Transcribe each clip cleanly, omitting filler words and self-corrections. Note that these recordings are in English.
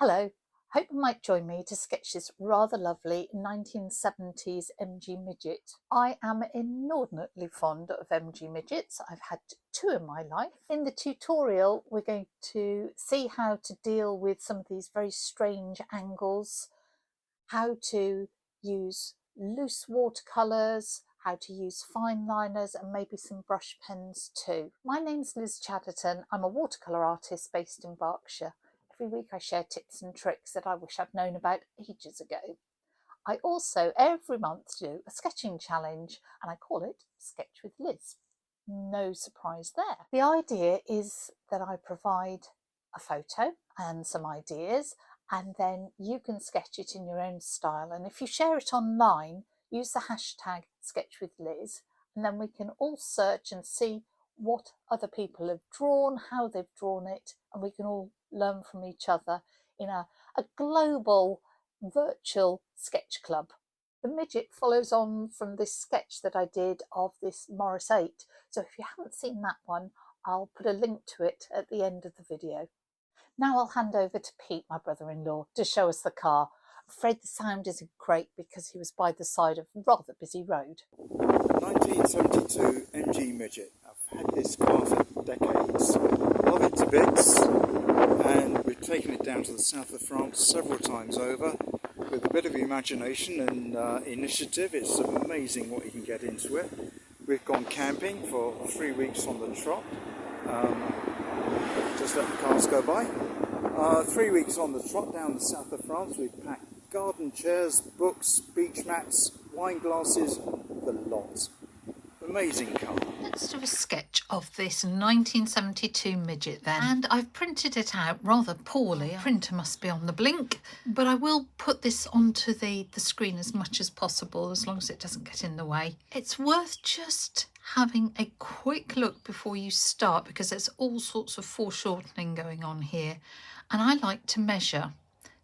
Hello, hope you might join me to sketch this rather lovely 1970s MG Midget. I am inordinately fond of MG Midgets. I've had two in my life. In the tutorial, we're going to see how to deal with some of these very strange angles, how to use loose watercolors, how to use fine liners and maybe some brush pens too. My name's Liz Chatterton. I'm a watercolour artist based in Berkshire. Every week I share tips and tricks that I wish I'd known about ages ago. I also every month do a sketching challenge and I call it Sketch with Liz. No surprise there. The idea is that I provide a photo and some ideas, and then you can sketch it in your own style. And if you share it online, use the hashtag #SketchWithLiz, and then we can all search and see what other people have drawn, how they've drawn it, and we can all learn from each other in a global virtual sketch club. The midget follows on from this sketch that I did of this Morris 8. So if you haven't seen that one, I'll put a link to it at the end of the video. Now I'll hand over to Pete, my brother-in-law, to show us the car. I'm afraid the sound isn't great because he was by the side of a rather busy road. 1972 MG Midget. I've had this car for decades. Love it to bits, and we've taken it down to the south of France several times over. With a bit of imagination and initiative, it's amazing what you can get into it. We've gone camping for 3 weeks on the trot. Just let the cars go by. 3 weeks on the trot down the south of France. We've packed garden chairs, books, beach mats, wine glasses, the lot. Amazing car. Let's do a sketch of this 1972 Midget then. And I've printed it out rather poorly. The printer must be on the blink, but I will put this onto the screen as much as possible, as long as it doesn't get in the way. It's worth just having a quick look before you start, because there's all sorts of foreshortening going on here. And I like to measure.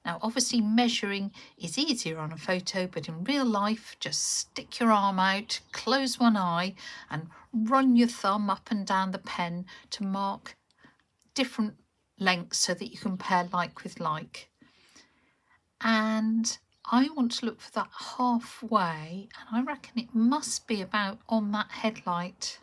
Now, obviously measuring is easier on a photo, but in real life, just stick your arm out, close one eye and run your thumb up and down the pen to mark different lengths so that you compare like with like. And I want to look for that halfway, and I reckon it must be about on that headlight.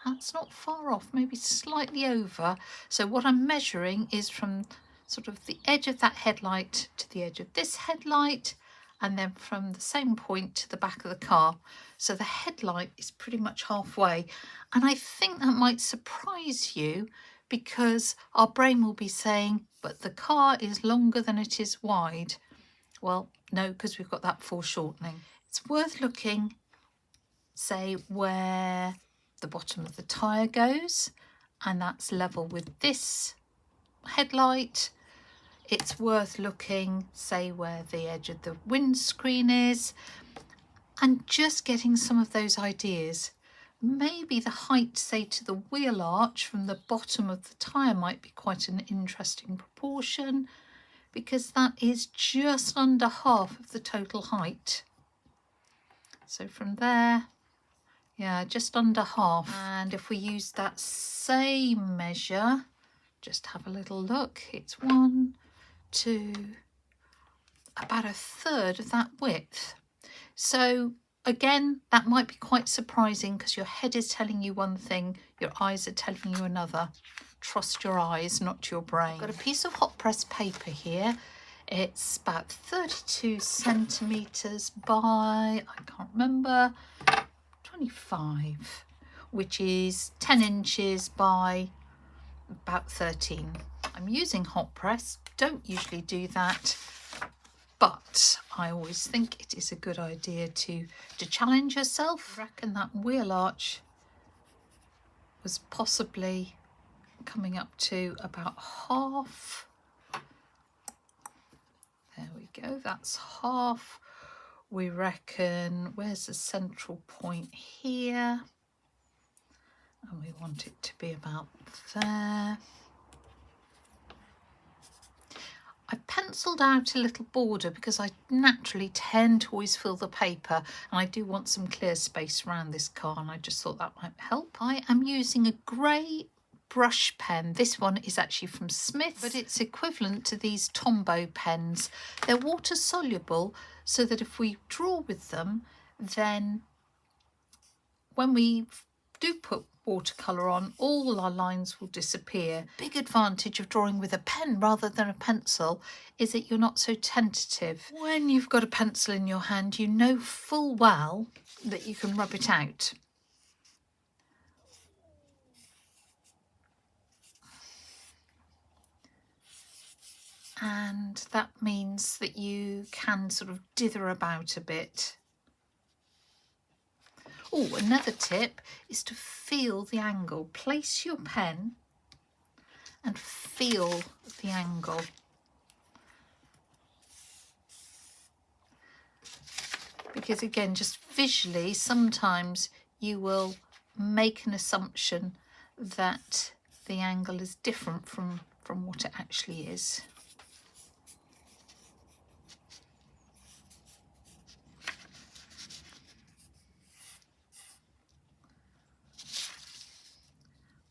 That's not far off, maybe slightly over. So what I'm measuring is from sort of the edge of that headlight to the edge of this headlight, and then from the same point to the back of the car. So the headlight is pretty much halfway. And I think that might surprise you, because our brain will be saying, but the car is longer than it is wide. Well, no, because we've got that foreshortening. It's worth looking, say, where the bottom of the tyre goes, and that's level with this headlight. It's worth looking, say, where the edge of the windscreen is, and just getting some of those ideas. Maybe the height, say, to the wheel arch from the bottom of the tyre might be quite an interesting proportion, because that is just under half of the total height. So from there, yeah, just under half. And if we use that same measure, just have a little look, it's 1, 2, about a third of that width. So again, that might be quite surprising, because your head is telling you one thing, your eyes are telling you another. Trust your eyes, not your brain. I've got a piece of hot press paper here. It's about 32 centimetres by, I can't remember, 25, which is 10 inches by about 13. I'm using hot press, don't usually do that, but I always think it is a good idea to challenge yourself. I reckon that wheel arch was possibly coming up to about half. There we go, that's half. We reckon, where's the central point here? And we want it to be about there. I penciled out a little border because I naturally tend to always fill the paper, and I do want some clear space around this car, and I just thought that might help. I am using a grey brush pen. This one is actually from Smith's, but it's equivalent to these Tombow pens. They're water soluble, so that if we draw with them, then when we do put watercolor on, all our lines will disappear. Big advantage of drawing with a pen rather than a pencil is that you're not so tentative. When you've got a pencil in your hand, you know full well that you can rub it out. And that means that you can sort of dither about a bit. Oh, another tip is to feel the angle. Place your pen and feel the angle. Because again, just visually, sometimes you will make an assumption that the angle is different from what it actually is.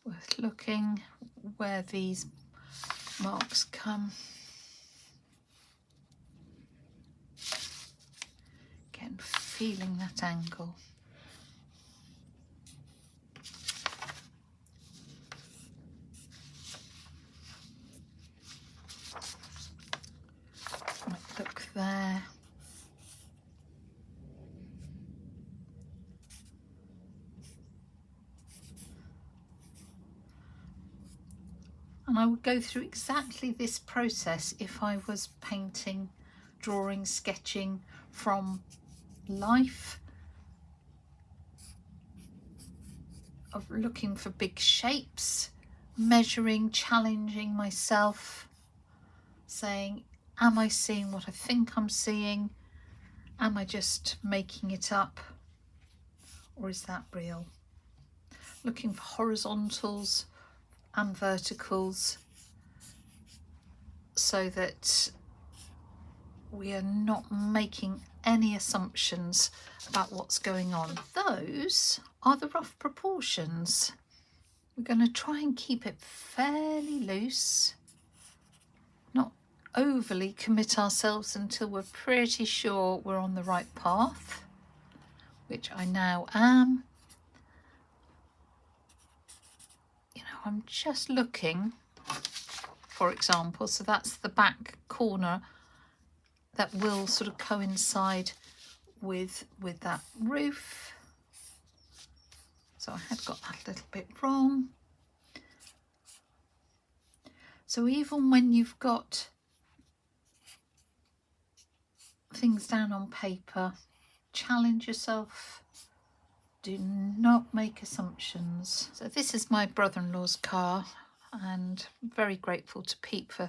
Worth looking where these marks come. Again, feeling that angle. Might look there. And I would go through exactly this process if I was painting, drawing, sketching from life, of looking for big shapes, measuring, challenging myself, saying, am I seeing what I think I'm seeing? Am I just making it up? Or is that real? Looking for horizontals and verticals so that we are not making any assumptions about what's going on. Those are the rough proportions. We're going to try and keep it fairly loose, not overly commit ourselves until we're pretty sure we're on the right path, which I now am. You know, I'm just looking, for example, so that's the back corner that will sort of coincide with that roof. So I had got that a little bit wrong. So even when you've got things down on paper, challenge yourself. Do not make assumptions. So this is my brother-in-law's car, and I'm very grateful to Pete for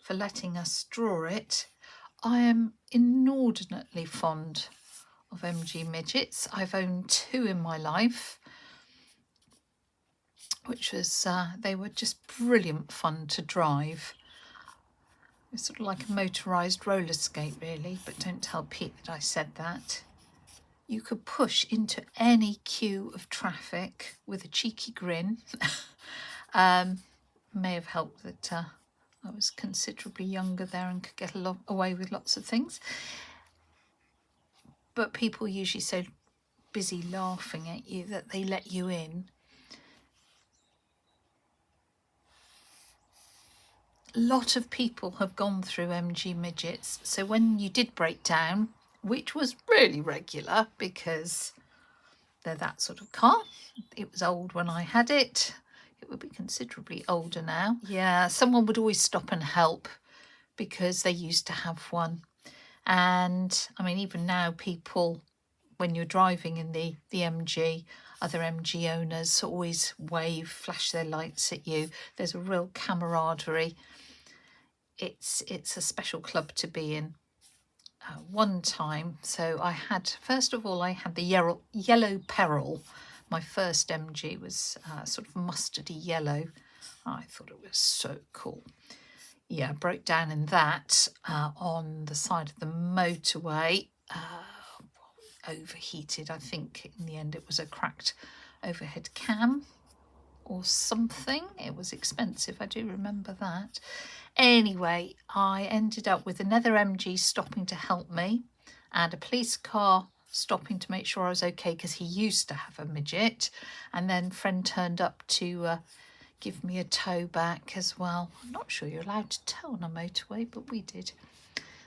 letting us draw it. I am inordinately fond of MG Midgets. I've owned 2 in my life, which was, they were just brilliant fun to drive. It's sort of like a motorised roller skate really, but don't tell Pete that I said that. You could push into any queue of traffic with a cheeky grin. May have helped that I was considerably younger there and could get away with lots of things. But people usually so busy laughing at you that they let you in. A lot of people have gone through MG Midgets, so when you did break down, which was really regular because they're that sort of car, it was old when I had it, it would be considerably older now. Yeah, someone would always stop and help because they used to have one. And I mean, even now people, when you're driving in the MG, other MG owners always wave, flash their lights at you. There's a real camaraderie. It's a special club to be in. One time, so I had, first of all, I had the yellow Peril. My first MG was sort of mustardy yellow. I thought it was so cool. Yeah, broke down in that on the side of the motorway. Overheated. I think in the end it was a cracked overhead cam. or something. It was expensive, I do remember that. Anyway, I ended up with another MG stopping to help me and a police car stopping to make sure I was okay, because he used to have a Midget, and then friend turned up to give me a tow back as well. I'm not sure you're allowed to tow on a motorway, but we did.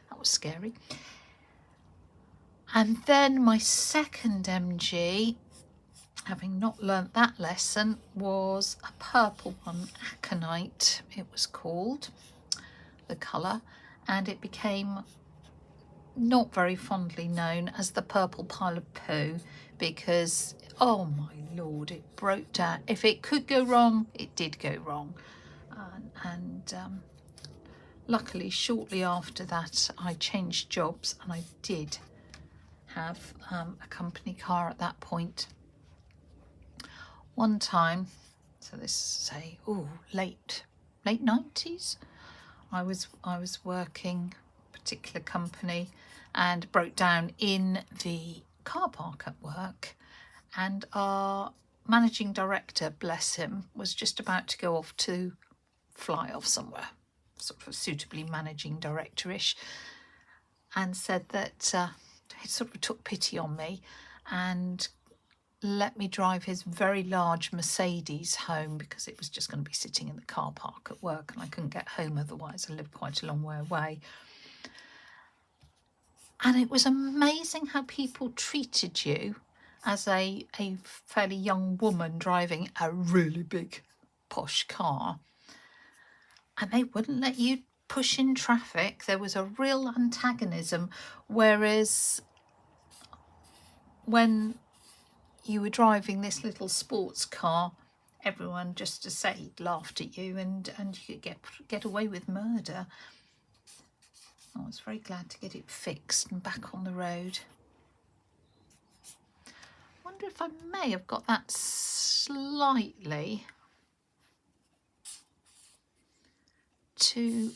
That was scary. And then my second MG, having not learnt that lesson, was a purple one, Aconite it was called, the colour, and it became not very fondly known as the purple pile of poo, because, oh my lord, it broke down. If it could go wrong, it did go wrong. And luckily, shortly after that, I changed jobs, and I did have a company car at that point. One time, so this say, late 90s, I was working a particular company and broke down in the car park at work, and our managing director, bless him, was just about to go off to fly off somewhere, sort of suitably managing director-ish, and said that he sort of took pity on me and let me drive his very large Mercedes home, because it was just going to be sitting in the car park at work and I couldn't get home otherwise. I lived quite a long way away. And it was amazing how people treated you as a fairly young woman driving a really big posh car, and they wouldn't let you push in traffic. There was a real antagonism, whereas when you were driving this little sports car, everyone, just to say, laughed at you, and you could get away with murder. I was very glad to get it fixed and back on the road. I wonder if I may have got that slightly too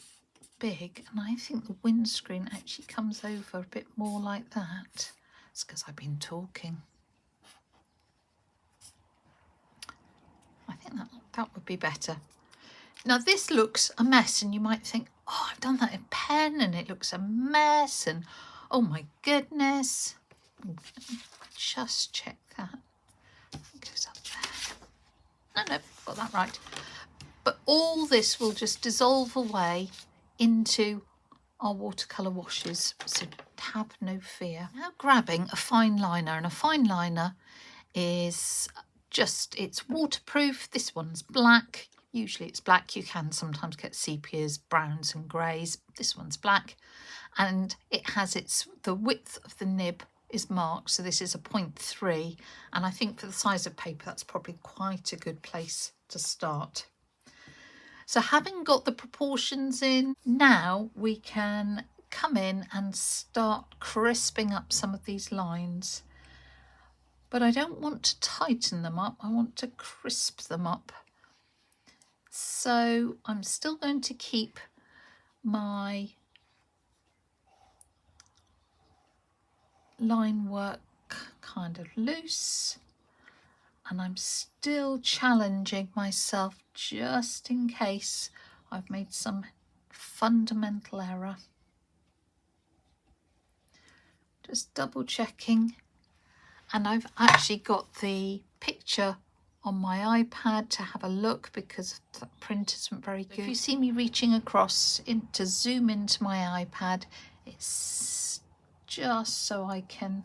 big, and I think the windscreen actually comes over a bit more like that. It's because I've been talking. I think that would be better. Now this looks a mess, and you might think, oh, I've done that in pen and it looks a mess, and oh my goodness. Just check that. It goes up there. No, got that right. But all this will just dissolve away into our watercolour washes, so have no fear. Now grabbing a fine liner, and a fine liner is just, it's waterproof. This one's black. Usually it's black. You can sometimes get sepias, browns and greys. This one's black, and it has the width of the nib is marked, so this is a 0.3, and I think for the size of paper that's probably quite a good place to start. So having got the proportions in, now we can come in and start crisping up some of these lines. But I don't want to tighten them up, I want to crisp them up. So I'm still going to keep my line work kind of loose, and I'm still challenging myself just in case I've made some fundamental error. Just double checking, and I've actually got the picture on my iPad to have a look, because the print isn't very good. If you see me reaching across to zoom into my iPad, it's just so I can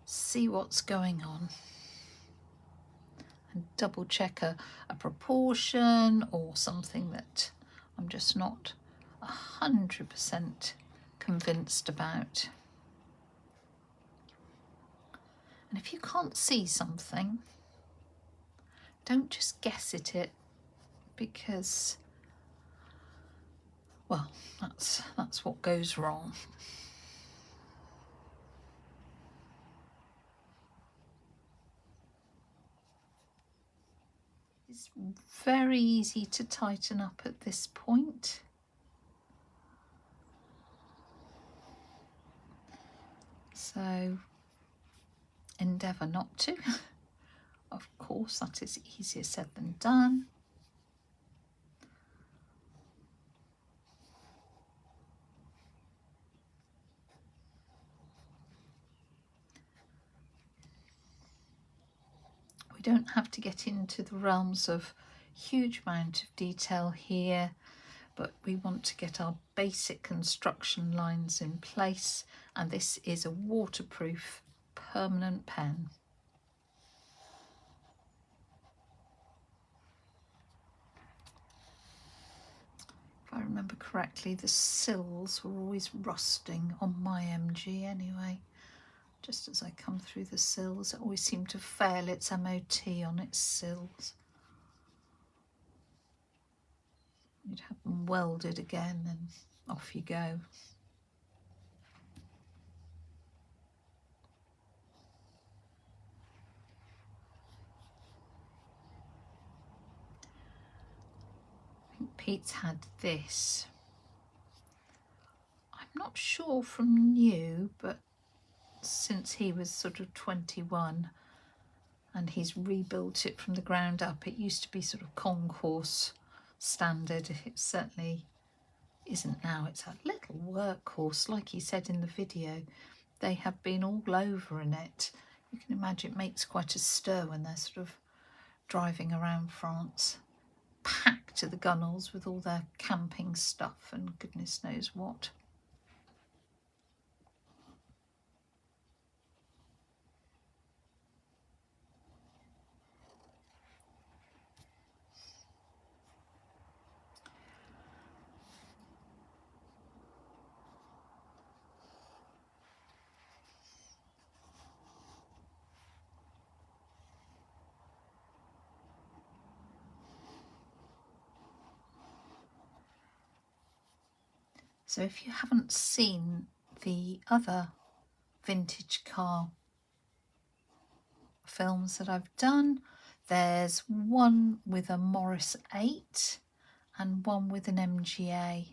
see what's going on and double check a proportion or something that I'm just not 100% convinced about. And if you can't see something, don't just guess at it, because, well, that's what goes wrong. It's very easy to tighten up at this point. So endeavour not to. of course that is easier said than done. We don't have to get into the realms of huge amount of detail here, but we want to get our basic construction lines in place, and this is a waterproof permanent pen. If I remember correctly, the sills were always rusting on my MG anyway. Just as I come through the sills, it always seemed to fail its MOT on its sills. You'd have them welded again and off you go. I think Pete's had this. I'm not sure from new, but since he was sort of 21 and he's rebuilt it from the ground up. It used to be sort of concourse standard. It certainly isn't now. It's a little workhorse, like he said in the video. They have been all over in it. You can imagine it makes quite a stir when they're sort of driving around France, packed to the gunnels with all their camping stuff and goodness knows what. So if you haven't seen the other vintage car films that I've done, there's one with a Morris 8 and one with an MGA,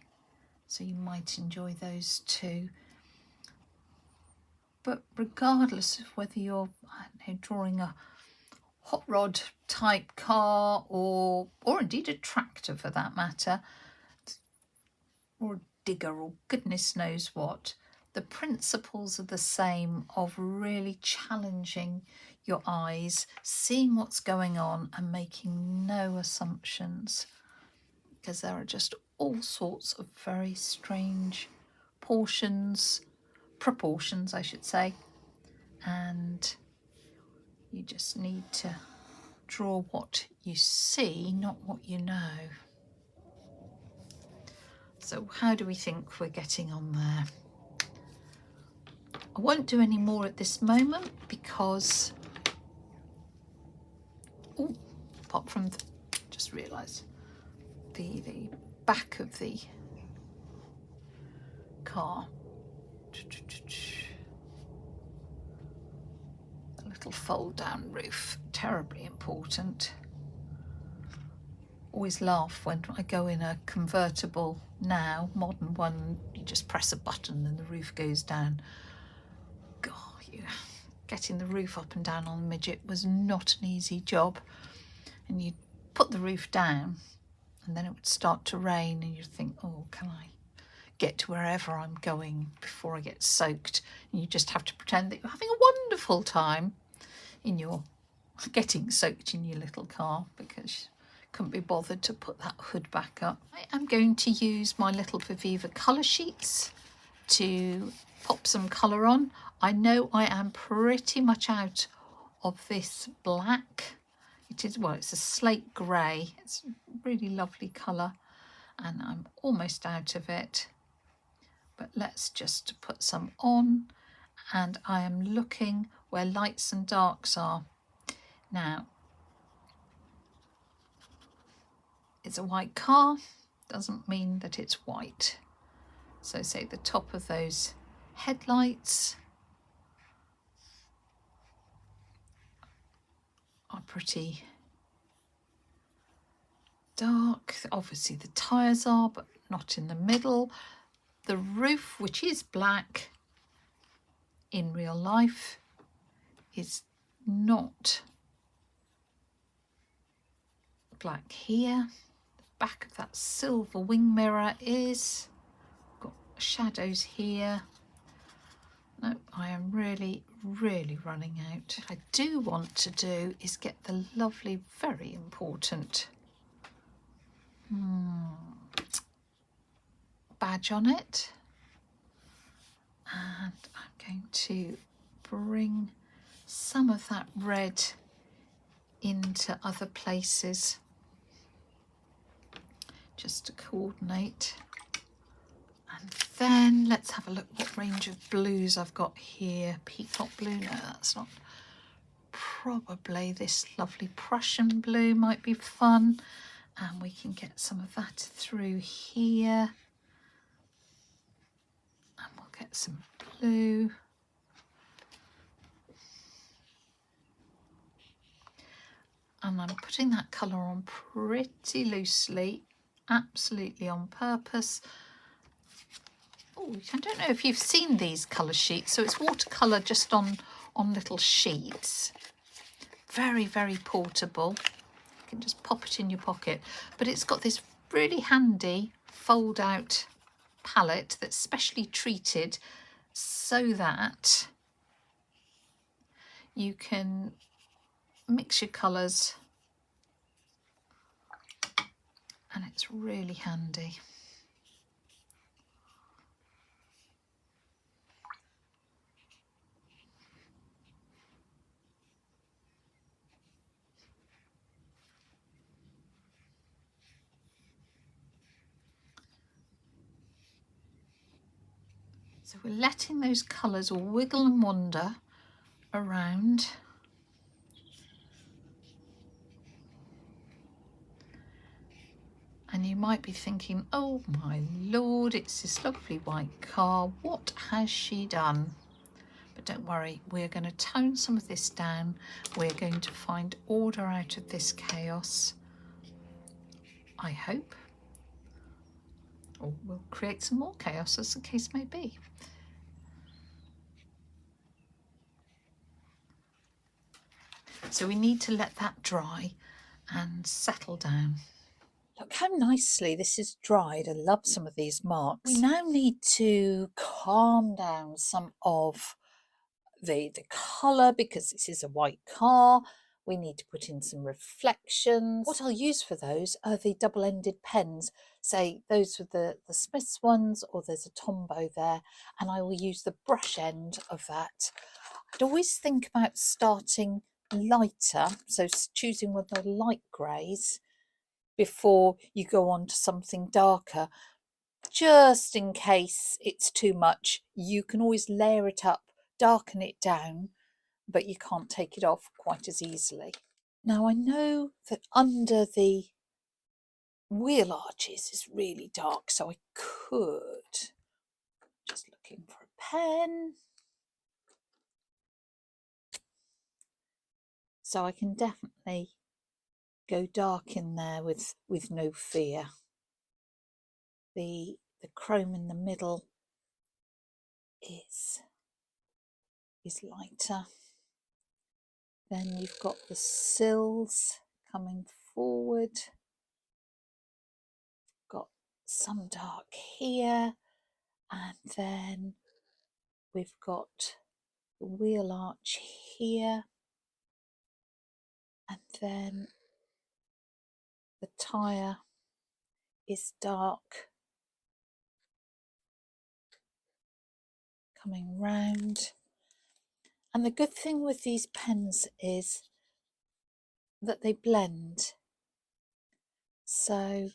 so you might enjoy those too. But regardless of whether you're, I don't know, drawing a hot rod type car or indeed a tractor for that matter, or a digger or goodness knows what, the principles are the same of really challenging your eyes, seeing what's going on and making no assumptions, because there are just all sorts of very strange proportions I should say, and you just need to draw what you see, not what you know. So how do we think we're getting on there? I won't do any more at this moment because, apart from just realised the back of the car, the little fold down roof, terribly important. Always laugh when I go in a convertible now, modern one, you just press a button and the roof goes down. God, getting the roof up and down on the Midget was not an easy job. And you'd put the roof down and then it would start to rain and you'd think, oh, can I get to wherever I'm going before I get soaked? And you just have to pretend that you're having a wonderful time in your getting soaked in your little car because couldn't be bothered to put that hood back up. I am going to use my little Viviva colour sheets to pop some colour on. I know I am pretty much out of this black. It is, well, it's a slate grey. It's a really lovely colour and I'm almost out of it. But let's just put some on, and I am looking where lights and darks are. Now, it's a white car, doesn't mean that it's white. So say the top of those headlights are pretty dark. Obviously the tyres are, but not in the middle. The roof, which is black in real life, is not black here. The back of that silver wing mirror is got shadows here. No, I am really running out. What I do want to do is get the lovely, very important badge on it, and I'm going to bring some of that red into other places just to coordinate. And then let's have a look what range of blues I've got here. Peacock blue, no, that's not. Probably this lovely Prussian blue might be fun, and we can get some of that through here, and we'll get some blue. And I'm putting that colour on pretty loosely, absolutely on purpose. Oh, I don't know if you've seen these colour sheets. So it's watercolour just on little sheets. Very portable. You can just pop it in your pocket. But it's got this really handy fold out palette that's specially treated so that you can mix your colours, and it's really handy. So we're letting those colours wiggle and wander around. And you might be thinking, oh my lord, it's this lovely white car. What has she done? But don't worry, we're going to tone some of this down. We're going to find order out of this chaos, I hope. Or we'll create some more chaos, as the case may be. So we need to let that dry and settle down. Look how nicely this is dried. I love some of these marks. We now need to calm down some of the colour, because this is a white car. We need to put in some reflections. What I'll use for those are the double-ended pens. Say those are the Smith's ones, or there's a Tombow there, and I will use the brush end of that. I'd always think about starting lighter, so choosing one of the light greys before you go on to something darker, just in case it's too much. You can always layer it up, darken it down, but you can't take it off quite as easily. Now I know that under the wheel arches is really dark, so I could, just looking for a pen, so I can definitely go dark in there with no fear. The chrome in the middle is lighter. Then you've got the sills coming forward. Got some dark here, and then we've got the wheel arch here, and then the tyre is dark coming round. And the good thing with these pens is that they blend, so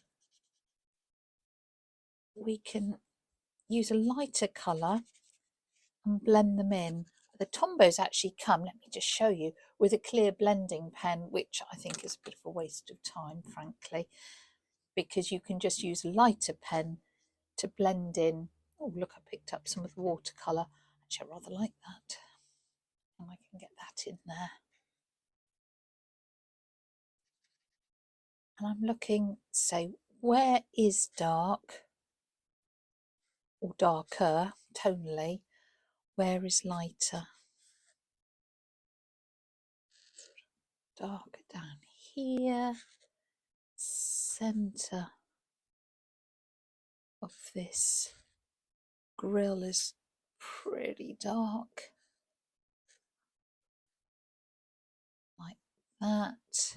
we can use a lighter colour and blend them in. The Tombows actually come, let me just show you, with a clear blending pen, which I think is a bit of a waste of time, frankly, because you can just use a lighter pen to blend in. Oh, look, I picked up some of the watercolour. Actually, I rather like that. And I can get that in there. And I'm looking, say, where is dark or darker tonally? Where is lighter? Darker down here. centre of this grill is pretty dark, like that.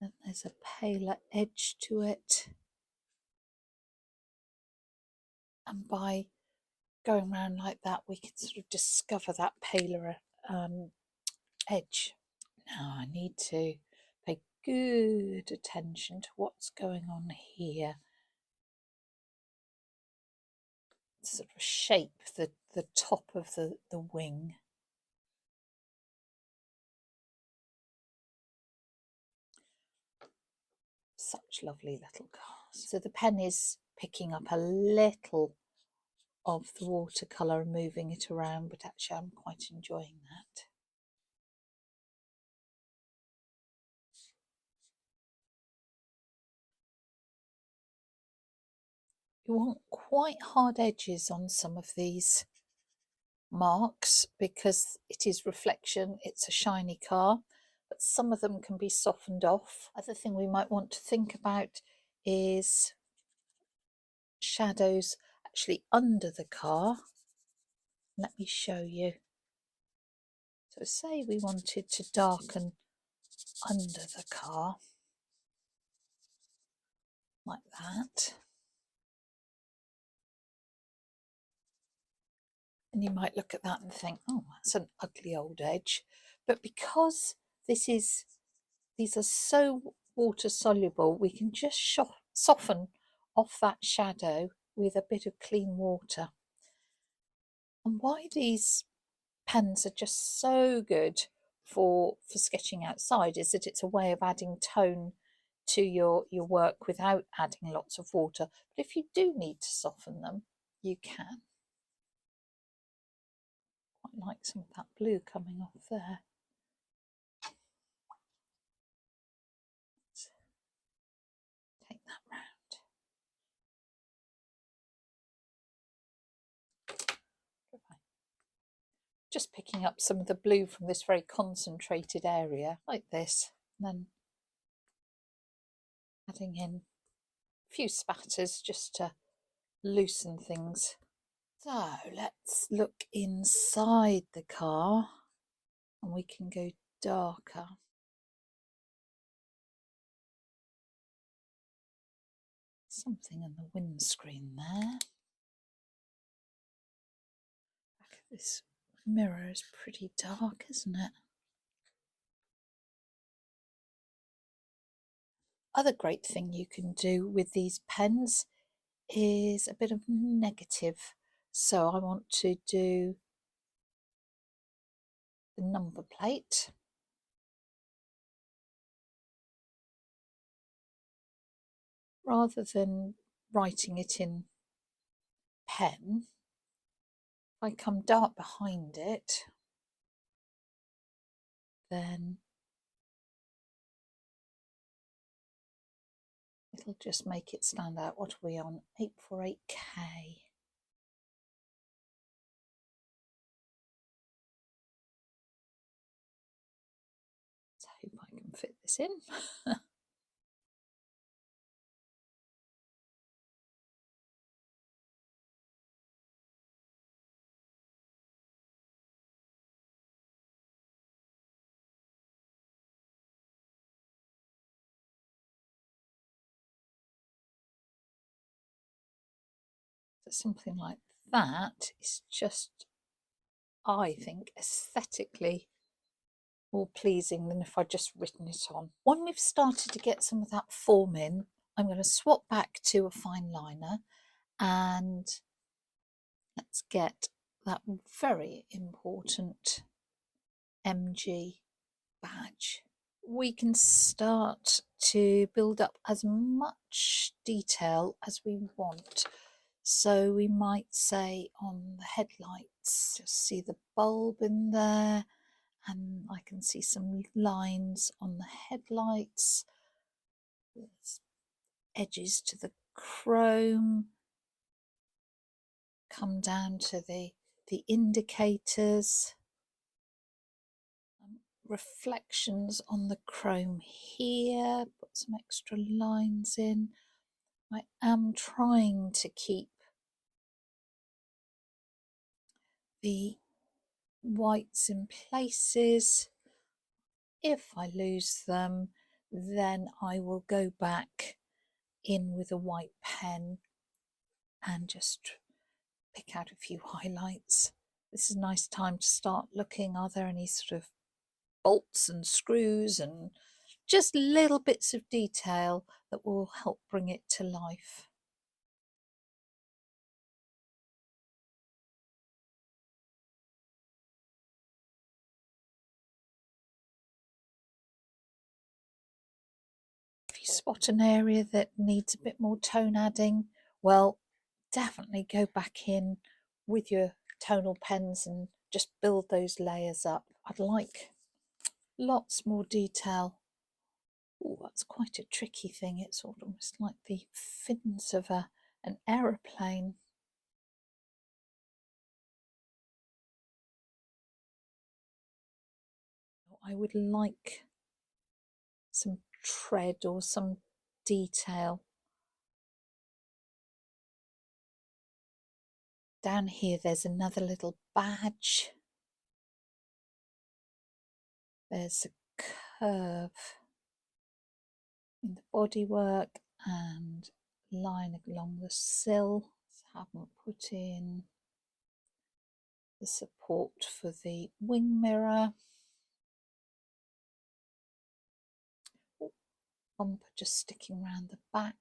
Then there's a paler edge to it, and by going around like that we can sort of discover that paler edge. Now I need to pay good attention to what's going on here. Sort of shape the top of the wing. Such lovely little cars. So the pen is picking up a little of the watercolour and moving it around, but actually I'm quite enjoying that. You want quite hard edges on some of these marks because it is reflection, it's a shiny car, but some of them can be softened off. Other thing we might want to think about is shadows actually under the car. Let me show you. So say we wanted to darken under the car like that, and you might look at that and think, oh, that's an ugly old edge, but because these are so water soluble, we can just soften off that shadow with a bit of clean water. And why these pens are just so good for sketching outside is that it's a way of adding tone to your work without adding lots of water. But if you do need to soften them, you can. Quite like some of that blue coming off there. Let's take that round. Just picking up some of the blue from this very concentrated area like this, and then adding in a few spatters just to loosen things. So let's look inside the car and we can go darker. Something in the windscreen there. Back of this mirror is pretty dark, isn't it? Other great thing you can do with these pens is a bit of negative. So I want to do the number plate. Rather than writing it in pen, if I come dark behind it, then it'll just make it stand out. What are we on? 848K. Let's hope I can fit this in. So something like that is just, I think, aesthetically more pleasing than if I'd just written it on. When we've started to get some of that form in, I'm going to swap back to a fine liner and let's get that very important MG badge. We can start to build up as much detail as we want. So we might say on the headlights, just see the bulb in there, and I can see some lines on the headlights. There's edges to the chrome, come down to the indicators. I'm reflections on the chrome here, put some extra lines in. I am trying to keep the whites in places. If I lose them, then I will go back in with a white pen and just pick out a few highlights. This is a nice time to start looking. Are there any sort of bolts and screws and just little bits of detail that will help bring it to life? If you spot an area that needs a bit more tone adding, well, definitely go back in with your tonal pens and just build those layers up. I'd like lots more detail. Oh, that's quite a tricky thing. It's almost like the fins of an aeroplane. I would like some tread or some detail. Down here there's another little badge. There's a curve in the bodywork and line along the sill. Haven't put in the support for the wing mirror. Bumper just sticking around the back.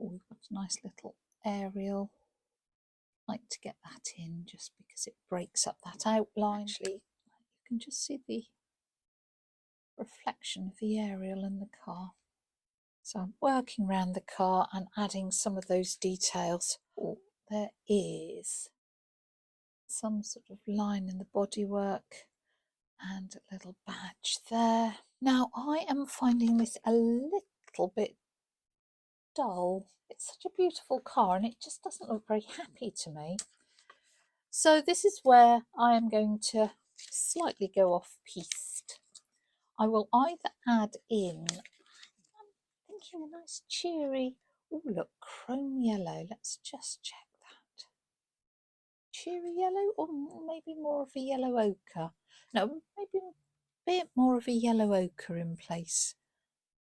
Oh, we've got a nice little aerial. Like to get that in just because it breaks up that outline. Actually, you can just see the reflection of the aerial in the car. So I'm working around the car and adding some of those details. Oh, there is some sort of line in the bodywork and a little badge there. Now I am finding this a little bit dull. It's such a beautiful car and it just doesn't look very happy to me. So this is where I am going to slightly go off piste. I will either add in, I'm thinking a nice cheery, oh look, chrome yellow. Let's just check that. Cheery yellow or maybe more of a yellow ochre? No, maybe a bit more of a yellow ochre in place.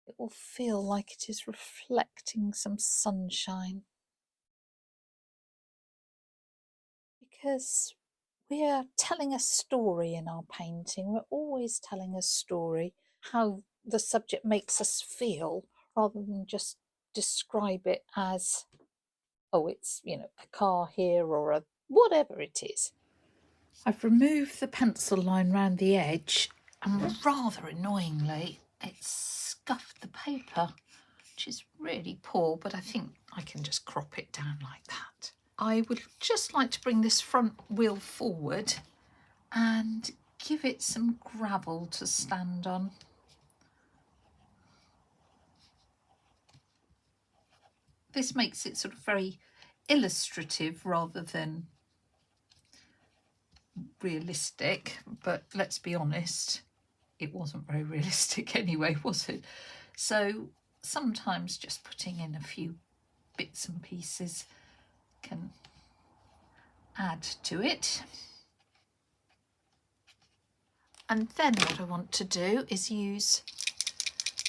It will feel like it is reflecting some sunshine. Because we are telling a story in our painting. We're always telling a story, how the subject makes us feel, rather than just describe it as, oh, it's, you know, a car here or a whatever it is. I've removed the pencil line round the edge and rather annoyingly it's scuffed the paper, which is really poor, but I think I can just crop it down like that. I would just like to bring this front wheel forward and give it some gravel to stand on. This makes it sort of very illustrative rather than realistic, but let's be honest, it wasn't very realistic anyway, was it? So sometimes just putting in a few bits and pieces can add to it. And then what I want to do is use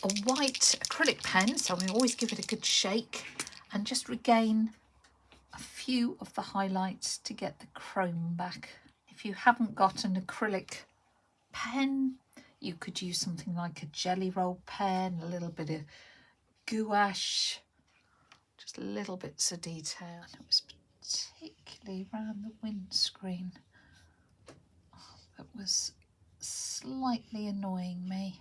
a white acrylic pen, so I always give it a good shake and just regain a few of the highlights to get the chrome back. If you haven't got an acrylic pen, you could use something like a jelly roll pen, a little bit of gouache, just little bits of detail. And it was particularly around the windscreen that was slightly annoying me.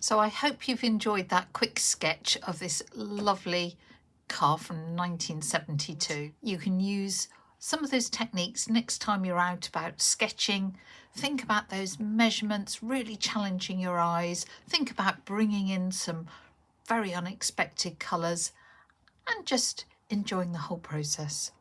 So I hope you've enjoyed that quick sketch of this lovely car from 1972. You can use some of those techniques next time you're out about sketching. Think about those measurements, really challenging your eyes. Think about bringing in some very unexpected colours and just enjoying the whole process.